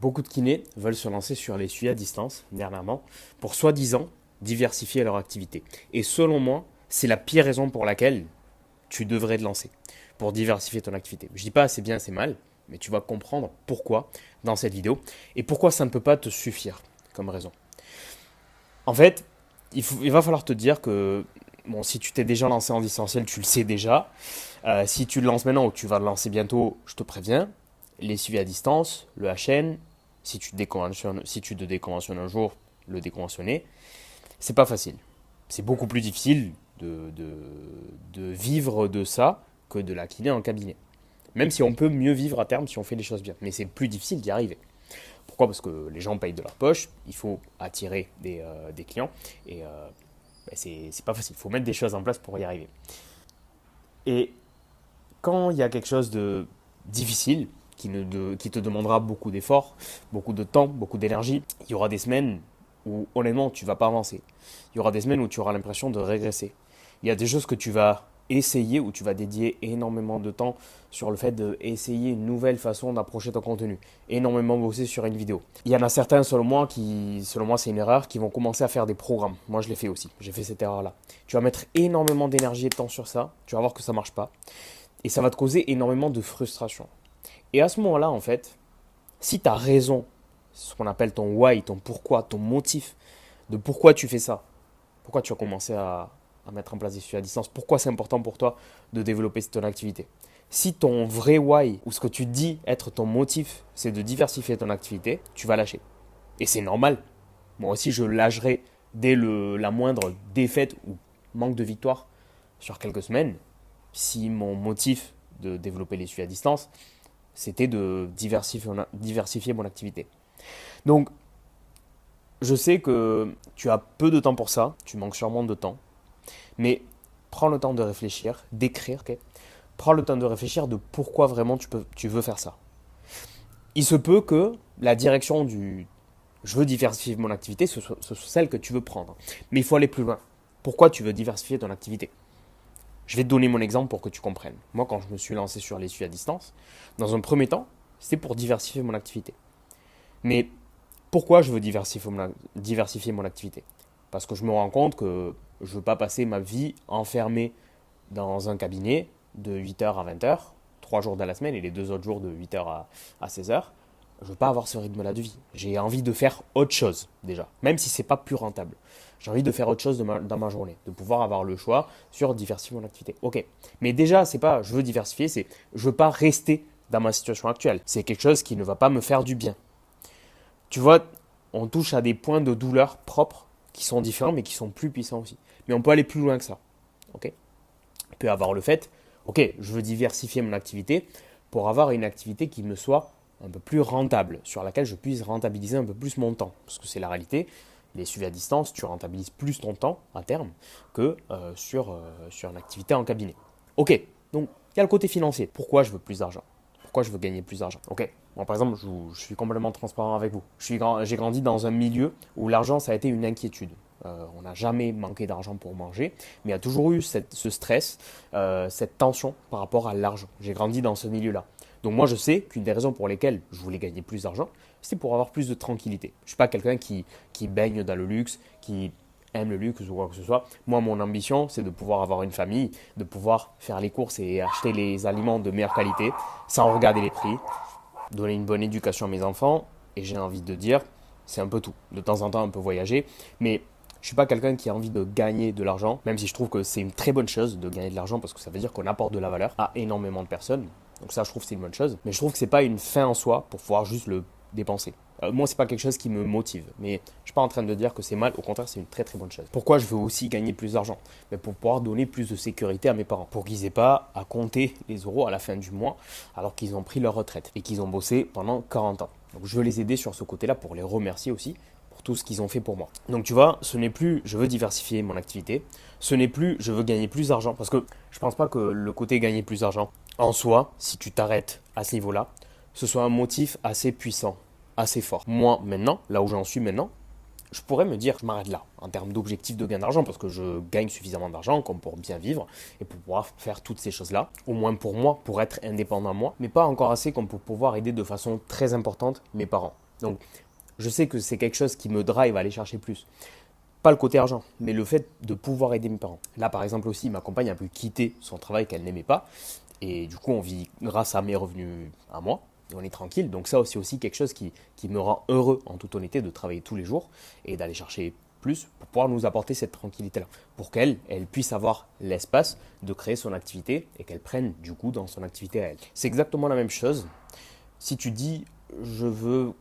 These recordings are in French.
Beaucoup de kinés veulent se lancer sur les suivis à distance, dernièrement, pour soi-disant diversifier leur activité. Et selon moi, c'est la pire raison pour laquelle tu devrais te lancer, pour diversifier ton activité. Je dis pas c'est bien, c'est mal, mais tu vas comprendre pourquoi dans cette vidéo et pourquoi ça ne peut pas te suffire comme raison. En fait, il va falloir te dire que bon, si tu t'es déjà lancé en distanciel, tu le sais déjà. Si tu le lances maintenant ou tu vas le lancer bientôt, je te préviens. Les suivis à distance, le HN, si tu te déconventionnes un jour, le déconventionner, c'est pas facile. C'est beaucoup plus difficile de vivre de ça que de la kiné en cabinet. Même si on peut mieux vivre à terme si on fait les choses bien. Mais c'est plus difficile d'y arriver. Pourquoi? Parce que les gens payent de leur poche, il faut attirer des clients et c'est pas facile. Il faut mettre des choses en place pour y arriver. Et quand il y a quelque chose de difficile, qui te demandera beaucoup d'efforts, beaucoup de temps, beaucoup d'énergie, il y aura des semaines où honnêtement tu ne vas pas avancer. Il y aura des semaines où tu auras l'impression de régresser. Il y a des choses que tu vas essayer, où tu vas dédier énormément de temps sur le fait d'essayer une nouvelle façon d'approcher ton contenu, énormément bosser sur une vidéo. Il y en a certains, selon moi, c'est une erreur, qui vont commencer à faire des programmes. Moi, je l'ai fait aussi, j'ai fait cette erreur-là. Tu vas mettre énormément d'énergie et de temps sur ça, tu vas voir que ça ne marche pas, et ça va te causer énormément de frustration. Et à ce moment-là, en fait, si tu as raison, ce qu'on appelle ton why, ton pourquoi, ton motif, de pourquoi tu fais ça, pourquoi tu as commencé à mettre en place des suivis à distance, pourquoi c'est important pour toi de développer ton activité. Si ton vrai why, ou ce que tu dis être ton motif, c'est de diversifier ton activité, tu vas lâcher. Et c'est normal. Moi aussi, je lâcherai dès la moindre défaite ou manque de victoire sur quelques semaines, si mon motif de développer les suivis à distance, c'était de diversifier mon activité. Donc, je sais que tu as peu de temps pour ça, tu manques sûrement de temps, mais prends le temps de réfléchir, d'écrire, ok. Prends le temps de réfléchir de pourquoi vraiment tu veux faire ça. Il se peut que la direction du je veux diversifier mon activité, ce soit celle que tu veux prendre. Mais il faut aller plus loin. Pourquoi tu veux diversifier ton activité? Je vais te donner mon exemple pour que tu comprennes. Moi, quand je me suis lancé sur les suivis à distance, dans un premier temps, c'était pour diversifier mon activité. Mais pourquoi je veux diversifier mon activité? Parce que je me rends compte que je ne veux pas passer ma vie enfermé dans un cabinet de 8h à 20h, 3 jours dans la semaine et les 2 autres jours de 8h à 16h. Je ne veux pas avoir ce rythme-là de vie. J'ai envie de faire autre chose déjà, même si ce n'est pas plus rentable. J'ai envie de faire autre chose dans ma journée, de pouvoir avoir le choix sur diversifier mon activité. Ok, mais déjà, c'est pas je veux diversifier, c'est je veux pas rester dans ma situation actuelle. C'est quelque chose qui ne va pas me faire du bien. Tu vois, on touche à des points de douleur propres qui sont différents mais qui sont plus puissants aussi. Mais on peut aller plus loin que ça. Ok, on peut avoir le fait, ok, je veux diversifier mon activité pour avoir une activité qui me soit un peu plus rentable, sur laquelle je puisse rentabiliser un peu plus mon temps. Parce que c'est la réalité, les suivis à distance, tu rentabilises plus ton temps à terme que sur une activité en cabinet. Ok, donc il y a le côté financier. Pourquoi je veux plus d'argent? Pourquoi je veux gagner plus d'argent? Ok, moi par exemple, je suis complètement transparent avec vous. J'ai grandi dans un milieu où l'argent, ça a été une inquiétude. On n'a jamais manqué d'argent pour manger, mais il y a toujours eu ce stress, cette tension par rapport à l'argent. J'ai grandi dans ce milieu-là. Donc moi, je sais qu'une des raisons pour lesquelles je voulais gagner plus d'argent, c'est pour avoir plus de tranquillité. Je ne suis pas quelqu'un qui baigne dans le luxe, qui aime le luxe ou quoi que ce soit. Moi, mon ambition, c'est de pouvoir avoir une famille, de pouvoir faire les courses et acheter les aliments de meilleure qualité, sans regarder les prix, donner une bonne éducation à mes enfants. Et j'ai envie de dire, c'est un peu tout. De temps en temps, un peu voyager, mais je ne suis pas quelqu'un qui a envie de gagner de l'argent, même si je trouve que c'est une très bonne chose de gagner de l'argent parce que ça veut dire qu'on apporte de la valeur à énormément de personnes. Donc ça, je trouve que c'est une bonne chose. Mais je trouve que c'est pas une fin en soi pour pouvoir juste le dépenser. Moi, c'est pas quelque chose qui me motive. Mais je suis pas en train de dire que c'est mal. Au contraire, c'est une très très bonne chose. Pourquoi je veux aussi gagner plus d'argent? Mais pour pouvoir donner plus de sécurité à mes parents. Pour qu'ils aient pas à compter les euros à la fin du mois alors qu'ils ont pris leur retraite et qu'ils ont bossé pendant 40 ans. Donc je veux les aider sur ce côté-là pour les remercier aussi pour tout ce qu'ils ont fait pour moi. Donc tu vois, ce n'est plus je veux diversifier mon activité. Ce n'est plus je veux gagner plus d'argent. Parce que je pense pas que le côté gagner plus d'argent, en soi, si tu t'arrêtes à ce niveau-là, ce soit un motif assez puissant, assez fort. Moi, maintenant, là où j'en suis maintenant, je pourrais me dire, je m'arrête là, en termes d'objectif de gain d'argent, parce que je gagne suffisamment d'argent comme pour bien vivre et pour pouvoir faire toutes ces choses-là, au moins pour moi, pour être indépendant moi, mais pas encore assez comme pour pouvoir aider de façon très importante mes parents. Donc, je sais que c'est quelque chose qui me drive à aller chercher plus. Pas le côté argent, mais le fait de pouvoir aider mes parents. Là, par exemple aussi, ma compagne a pu quitter son travail qu'elle n'aimait pas. Et du coup, on vit grâce à mes revenus à moi. Et on est tranquille. Donc ça, c'est aussi quelque chose qui me rend heureux, en toute honnêteté, de travailler tous les jours et d'aller chercher plus pour pouvoir nous apporter cette tranquillité-là. Pour qu'elle puisse avoir l'espace de créer son activité et qu'elle prenne du coup dans son activité à elle. C'est exactement la même chose. Si tu dis, je veux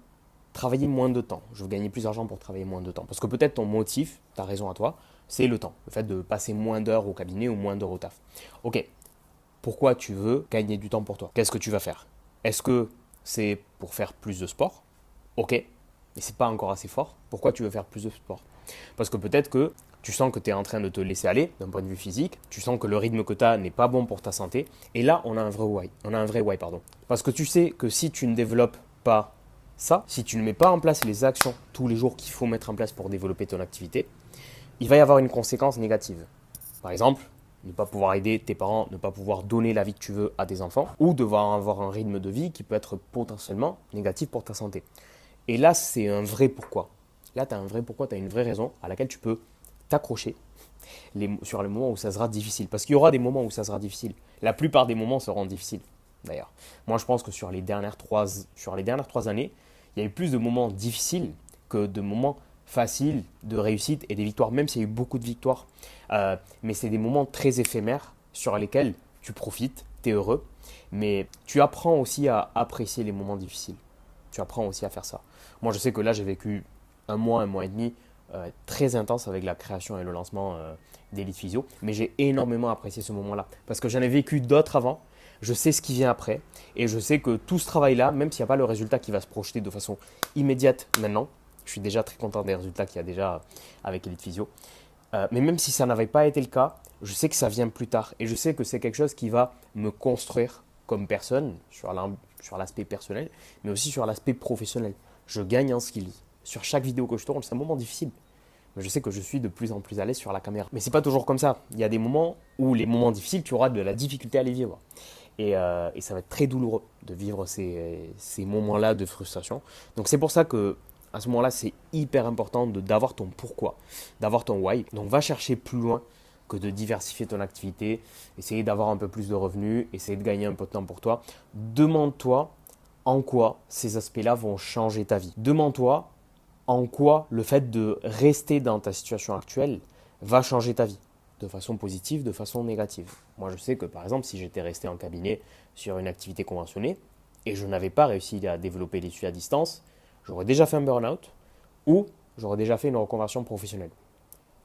travailler moins de temps, je veux gagner plus d'argent pour travailler moins de temps. Parce que peut-être ton motif, ta raison à toi, c'est le temps. Le fait de passer moins d'heures au cabinet ou moins d'heures au taf. Ok, pourquoi tu veux gagner du temps pour toi? Qu'est-ce que tu vas faire? Est-ce que c'est pour faire plus de sport? Ok, mais c'est pas encore assez fort. Pourquoi tu veux faire plus de sport? Parce que peut-être que tu sens que tu es en train de te laisser aller d'un point de vue physique, tu sens que le rythme que tu as n'est pas bon pour ta santé, et là on a un vrai why. Parce que tu sais que si tu ne développes pas ça, si tu ne mets pas en place les actions tous les jours qu'il faut mettre en place pour développer ton activité, il va y avoir une conséquence négative. Par exemple, ne pas pouvoir aider tes parents, ne pas pouvoir donner la vie que tu veux à tes enfants, ou devoir avoir un rythme de vie qui peut être potentiellement négatif pour ta santé. Et là, c'est un vrai pourquoi. Là, tu as un vrai pourquoi, tu as une vraie raison à laquelle tu peux t'accrocher sur les moments où ça sera difficile. Parce qu'il y aura des moments où ça sera difficile. La plupart des moments seront difficiles, d'ailleurs. Moi, je pense que sur les dernières 3 années, il y a eu plus de moments difficiles que de moments faciles, de réussite et des victoires, même s'il y a eu beaucoup de victoires. Mais c'est des moments très éphémères sur lesquels tu profites, tu es heureux, mais tu apprends aussi à apprécier les moments difficiles. Tu apprends aussi à faire ça. Moi, je sais que là, j'ai vécu un mois et demi très intense avec la création et le lancement d'Elite Physio, mais j'ai énormément apprécié ce moment-là parce que j'en ai vécu d'autres avant. Je sais ce qui vient après et je sais que tout ce travail-là, même s'il n'y a pas le résultat qui va se projeter de façon immédiate maintenant, je suis déjà très content des résultats qu'il y a déjà avec Elite Physio, mais même si ça n'avait pas été le cas, je sais que ça vient plus tard et je sais que c'est quelque chose qui va me construire comme personne sur l'aspect personnel, mais aussi sur l'aspect professionnel. Je gagne en skills. Sur chaque vidéo que je tourne, c'est un moment difficile. Mais je sais que je suis de plus en plus à l'aise sur la caméra. Mais c'est pas toujours comme ça. Il y a des moments où les moments difficiles, tu auras de la difficulté à les vivre. Et ça va être très douloureux de vivre ces moments-là de frustration. Donc c'est pour ça que à ce moment-là, c'est hyper important d'avoir ton pourquoi, d'avoir ton why. Donc va chercher plus loin que de diversifier ton activité, essayer d'avoir un peu plus de revenus, essayer de gagner un peu de temps pour toi. Demande-toi en quoi ces aspects-là vont changer ta vie. Demande-toi en quoi le fait de rester dans ta situation actuelle va changer ta vie, de façon positive, de façon négative. Moi, je sais que par exemple, si j'étais resté en cabinet sur une activité conventionnée et je n'avais pas réussi à développer les suivis à distance, j'aurais déjà fait un burn-out ou j'aurais déjà fait une reconversion professionnelle.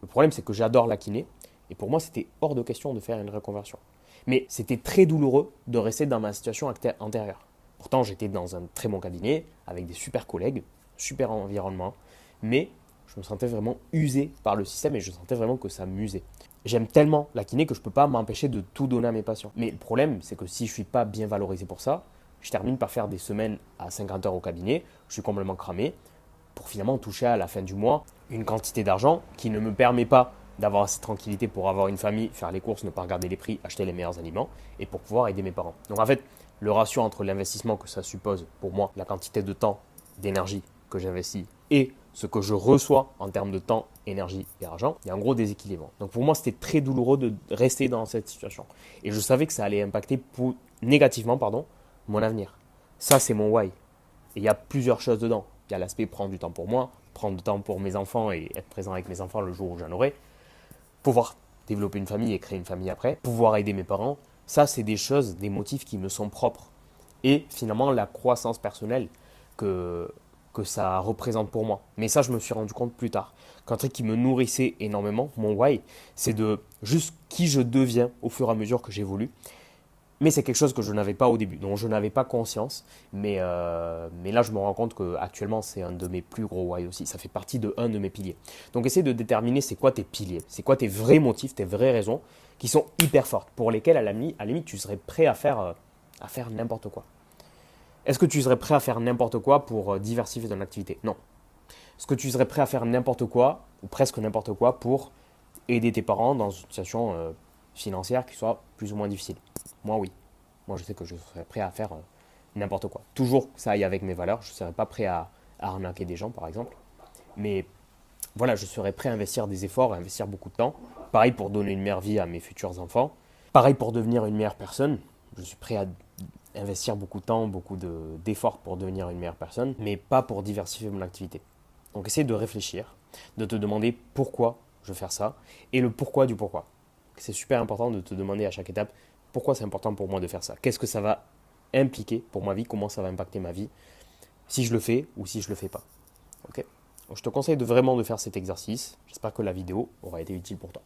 Le problème, c'est que j'adore la kiné et pour moi, c'était hors de question de faire une reconversion. Mais c'était très douloureux de rester dans ma situation antérieure. Pourtant, j'étais dans un très bon cabinet avec des super collègues, super environnement, mais je me sentais vraiment usé par le système et je sentais vraiment que ça m'usait. J'aime tellement la kiné que je ne peux pas m'empêcher de tout donner à mes patients. Mais le problème, c'est que si je ne suis pas bien valorisé pour ça, je termine par faire des semaines à 50 heures au cabinet, je suis complètement cramé, pour finalement toucher à la fin du mois une quantité d'argent qui ne me permet pas d'avoir assez de tranquillité pour avoir une famille, faire les courses, ne pas regarder les prix, acheter les meilleurs aliments et pour pouvoir aider mes parents. Donc en fait, le ratio entre l'investissement que ça suppose pour moi, la quantité de temps, d'énergie que j'investis et ce que je reçois en termes de temps, énergie et argent, il y a un gros déséquilibre. Donc pour moi, c'était très douloureux de rester dans cette situation. Et je savais que ça allait impacter négativement mon avenir. Ça, c'est mon why. Et il y a plusieurs choses dedans. Il y a l'aspect prendre du temps pour moi, prendre du temps pour mes enfants et être présent avec mes enfants le jour où j'en aurai, pouvoir développer une famille et créer une famille après, pouvoir aider mes parents. Ça, c'est des choses, des motifs qui me sont propres. Et finalement, la croissance personnelle que ça représente pour moi. Mais ça, je me suis rendu compte plus tard. Qu'un truc qui me nourrissait énormément, mon why, c'est de juste qui je deviens au fur et à mesure que j'évolue. Mais c'est quelque chose que je n'avais pas au début, dont je n'avais pas conscience. Mais là, je me rends compte qu'actuellement, c'est un de mes plus gros why aussi. Ça fait partie de un de mes piliers. Donc, essaie de déterminer c'est quoi tes piliers, c'est quoi tes vrais motifs, tes vraies raisons qui sont hyper fortes, pour lesquelles, à la limite, tu serais prêt à faire n'importe quoi. Est-ce que tu serais prêt à faire n'importe quoi pour diversifier ton activité? Non. Est-ce que tu serais prêt à faire n'importe quoi, ou presque n'importe quoi, pour aider tes parents dans une situation financière qui soit plus ou moins difficile? Moi, oui. Moi, je sais que je serais prêt à faire n'importe quoi. Toujours que ça aille avec mes valeurs. Je ne serais pas prêt à à arnaquer des gens, par exemple. Mais voilà, je serais prêt à investir des efforts, à investir beaucoup de temps. Pareil pour donner une meilleure vie à mes futurs enfants. Pareil pour devenir une meilleure personne. Je suis prêt à investir beaucoup de temps, d'efforts pour devenir une meilleure personne, mais pas pour diversifier mon activité. Donc essaye de réfléchir, de te demander pourquoi je veux faire ça et le pourquoi du pourquoi. C'est super important de te demander à chaque étape pourquoi c'est important pour moi de faire ça. Qu'est-ce que ça va impliquer pour ma vie, comment ça va impacter ma vie, si je le fais ou si je le fais pas. Ok. Donc, je te conseille vraiment de faire cet exercice. J'espère que la vidéo aura été utile pour toi.